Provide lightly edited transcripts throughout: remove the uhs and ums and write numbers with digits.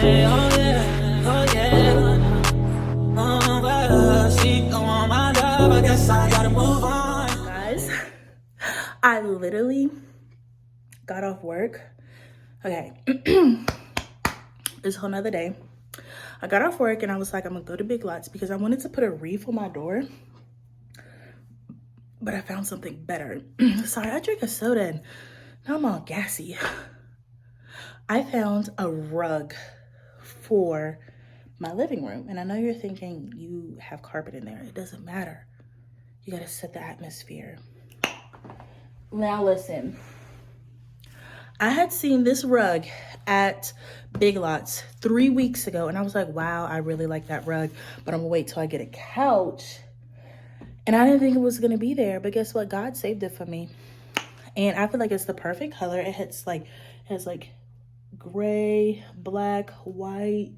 Guys, I literally got off work. Okay, it's a whole nother day. I got off work and I was like, I'm gonna go to Big Lots because I wanted to put a wreath on my door, but I found something better. Sorry, I drink a soda and now I'm all gassy. I found a rug for my living room. And I know you're thinking you have carpet in there. It doesn't matter. You gotta set the atmosphere. Now listen, I had seen this rug at Big Lots 3 weeks ago and I was like, wow, I really like that rug, but I'm gonna wait till I get a couch. And I didn't think it was gonna be there, but guess what? God saved it for me. And I feel like it's the perfect color. It has like gray, black, white,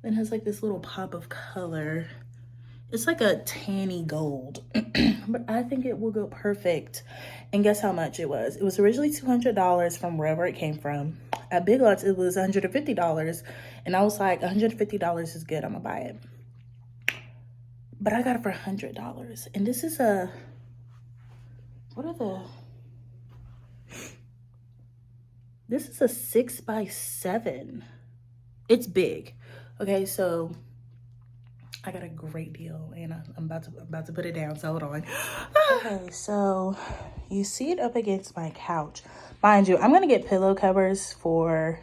then has like this little pop of color. It's like a tanny gold, but I think it will go perfect. And guess how much it was? It was originally $200 from wherever it came from. At Big Lots, it was $150. And I was like, $150 is good, I'm gonna buy it. But I got it for $100. And this is a, this is a 6x7. It's big. Okay, so I got a great deal and I'm about to put it down, so hold on. Okay, so you see it up against my couch. Mind you, I'm gonna get pillow covers for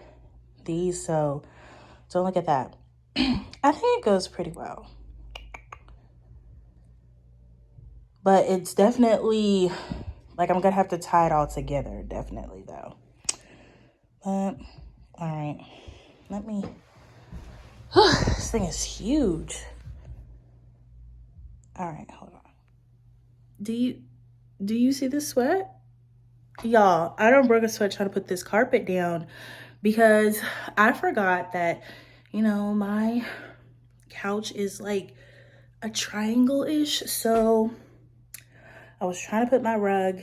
these, so don't look at that. I think it goes pretty well. But it's definitely, like, I'm gonna have to tie it all together, definitely though. But, all right, let me, this thing is huge. All right, hold on. Do you see the sweat? Y'all, I done broke a sweat trying to put this carpet down because I forgot that, you know, my couch is like a triangle-ish. So I was trying to put my rug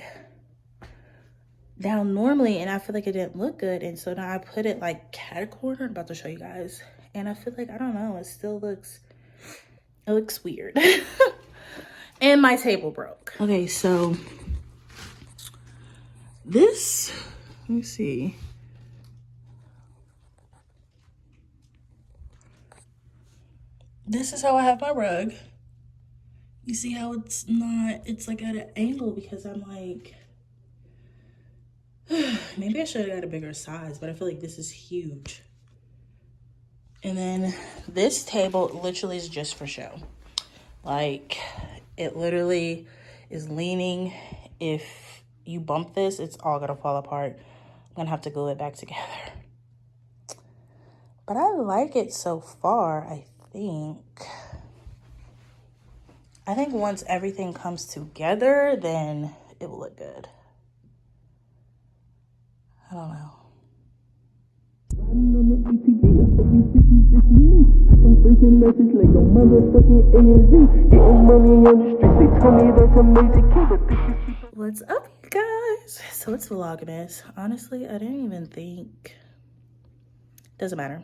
down normally and I feel like it didn't look good. And so now I put it like cat-a-corner. I'm about to show you guys. And I feel like, I don't know, it still looks, it looks weird. And my table broke. Okay, so this, let me see. This is how I have my rug. You see how it's not, it's like at an angle because I'm like, maybe I should have got a bigger size, but I feel like this is huge. And then this table literally is just for show. Like, it literally is leaning. If you bump this, it's all gonna fall apart. I'm gonna have to glue it back together. But I like it so far, I think. I think once everything comes together, then it will look good. I don't know. What's up, you guys? So it's Vlogmas. Honestly, I didn't even think. Doesn't matter.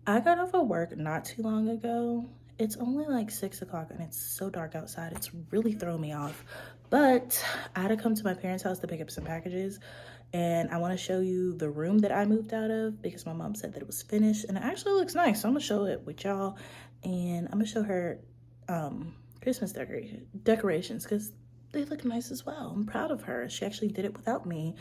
I got off of work not too long ago. It's only like 6 o'clock and it's so dark outside. It's really thrown me off. But I had to come to my parents' house to pick up some packages. And I want to show you the room that I moved out of because my mom said that it was finished. And it actually looks nice. So I'm going to show it with y'all. And I'm going to show her Christmas decorations because they look nice as well. I'm proud of her. She actually did it without me.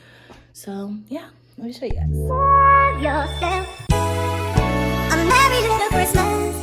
So, yeah. Let me show you guys. Love yourself. A merry little Christmas.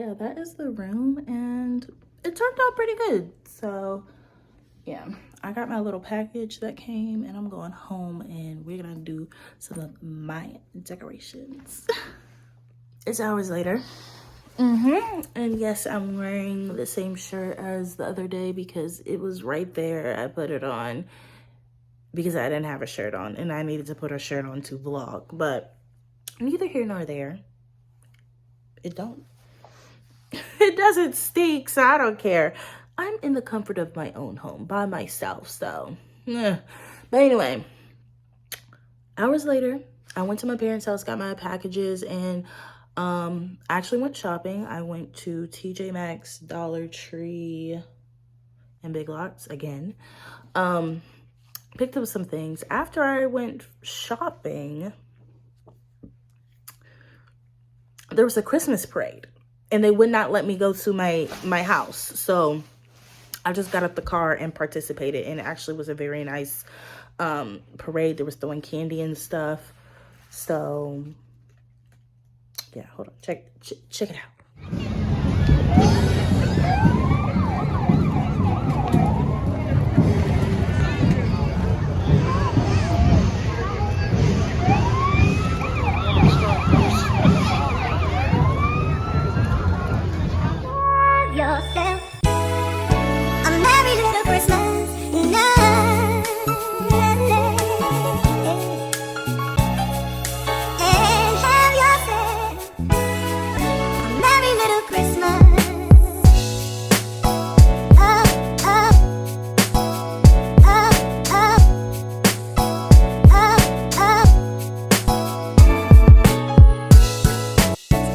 yeah, that is the room, and it turned out pretty good. So yeah, I got my little package that came, and I'm going home and we're gonna do some of my decorations. It's hours later. And yes, I'm wearing the same shirt as the other day because it was right there. I put it on because I didn't have a shirt on and I needed to put a shirt on to vlog, but neither here nor there. It don't. It doesn't stink, so I don't care. I'm in the comfort of my own home by myself, so but anyway, hours later, I went to my parents' house, got my packages, and I actually went shopping. I went to TJ Maxx, Dollar Tree, and Big Lots again. Picked up some things. After I went shopping, there was a Christmas parade, and they would not let me go to my house. So I just got up the car and participated, and it actually was a very nice parade. There was throwing candy and stuff. So yeah, hold on, check it out. Yourself a merry little Christmas night, and have yourself a merry little Christmas. Up, up, up, up, up, up.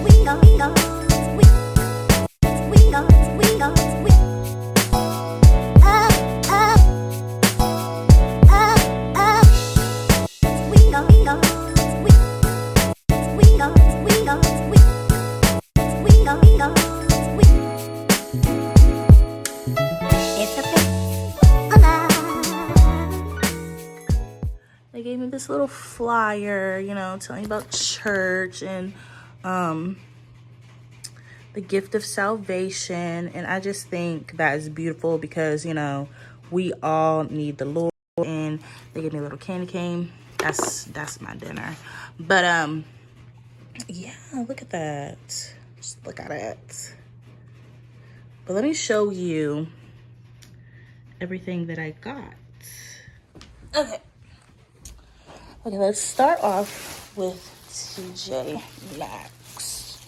We go, we go. They gave me this little flyer, you know, telling about church and the gift of salvation. And I just think that is beautiful because, you know, we all need the Lord. And they gave me a little candy cane. That's my dinner. But yeah, look at that. Just look at it. But let me show you everything that I got. Okay, let's start off with TJ Maxx.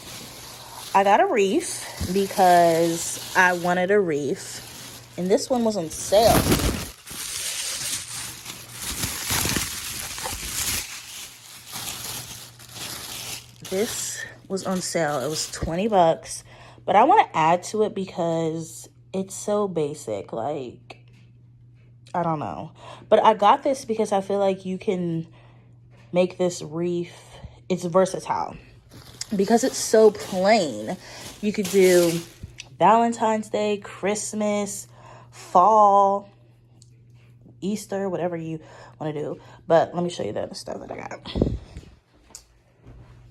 I got a wreath because I wanted a wreath, and this one was on sale. This was on sale. It was 20 bucks, but I want to add to it because it's so basic. Like, I don't know. But I got this because I feel like you can make this wreath. It's versatile. Because it's so plain, you could do Valentine's Day, Christmas, fall, Easter, whatever you want to do. But let me show you the other stuff that I got.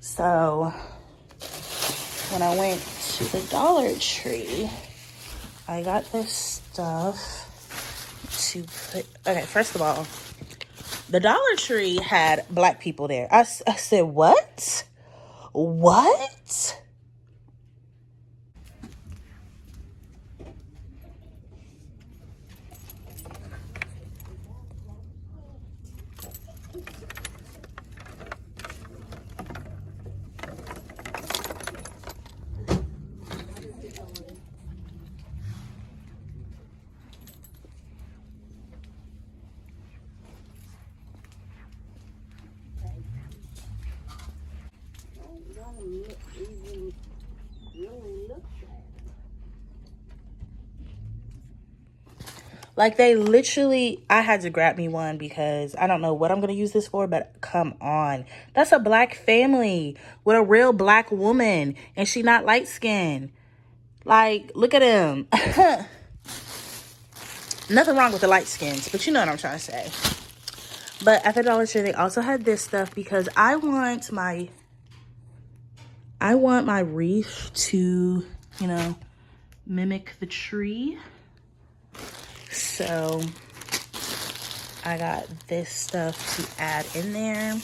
So when I went to the Dollar Tree, I got this stuff to put. Okay, first of all, the Dollar Tree had black people there. I said, what? What? Like, they literally, I had to grab me one because I don't know what I'm going to use this for, but come on. That's a black family with a real black woman, and she not light-skinned. Like, look at him. Nothing wrong with the light skins, but you know what I'm trying to say. But at the Dollar Tree, they also had this stuff because I want my wreath to you know, mimic the tree. So I got this stuff to add in there.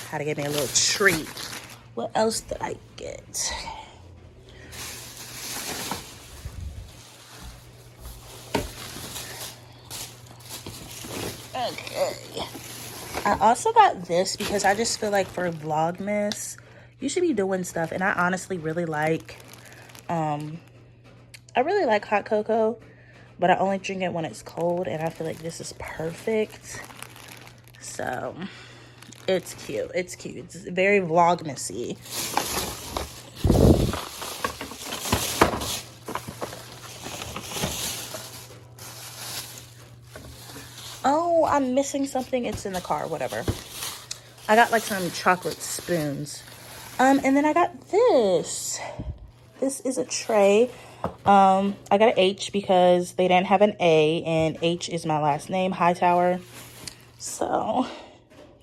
Had to get me a little treat. What else did I get? Okay. I also got this because I just feel like for Vlogmas, you should be doing stuff. And I honestly really like, I really like hot cocoa, but I only drink it when it's cold. And I feel like this is perfect. So it's cute. It's cute. It's very Vlogmas-y. Oh, I'm missing something. It's in the car, whatever. I got like some chocolate spoons. And then I got this. This is a tray. I got an H because they didn't have an A, and H is my last name, Hightower. So,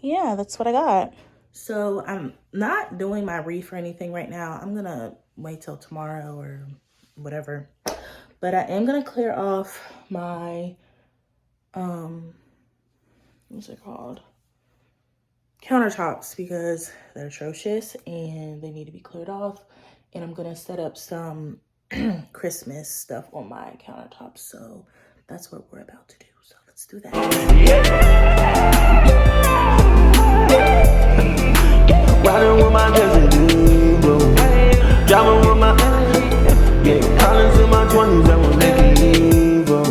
yeah, that's what I got. So, I'm not doing my reef or anything right now. I'm gonna wait till tomorrow or whatever. But I am gonna clear off my, what's it called? Countertops, because they're atrocious and they need to be cleared off. And I'm gonna set up some Christmas stuff on my countertops. So that's what we're about to do. So let's do that. Riding with my cousin, bro. Driving with my collins in my 20s, I won't make it evil.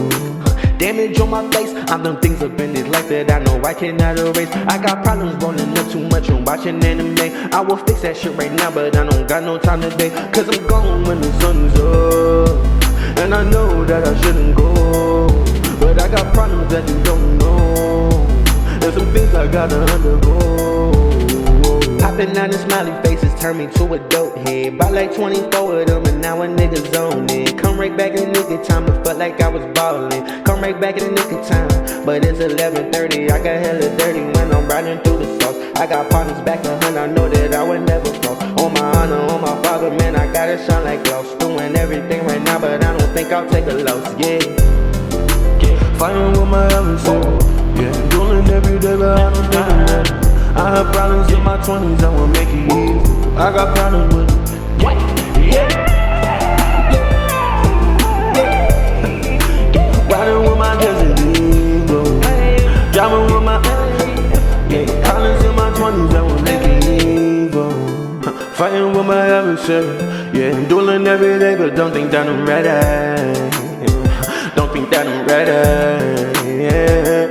Damage on my face, I've done things up in this life that I know I cannot erase. I got problems rolling up too much and watching anime. I will fix that shit right now, but I don't got no time today. Cause I'm gone when the sun's up, and I know that I shouldn't go, but I got problems that you don't know. There's some things I gotta undergo. Popping out the smiley faces turn me to a dope head. Bought like 24 of them and now a nigga's on it. Come right back in the nick of time, it felt like I was ballin'. Come right back in the nick of time, but it's 11:30. I got hella dirty when I'm riding through the sauce. I got partners back behind, I know that I would never fall. On my honor, on my father, man, I gotta shine like gloss. Doing everything right now, but I don't think I'll take a loss, yeah. Fighting with my adversary, yeah. Dueling every day, but I don't think I'm ready. I have problems in my 20s, I won't make it easy. I got problems with it. Riding with my cousin, bro. Driving with my collins in my 20s, I won't make it evil. Fighting with my adversary, yeah. Dueling every day, but don't think that I'm ready. Don't think that I'm ready, yeah.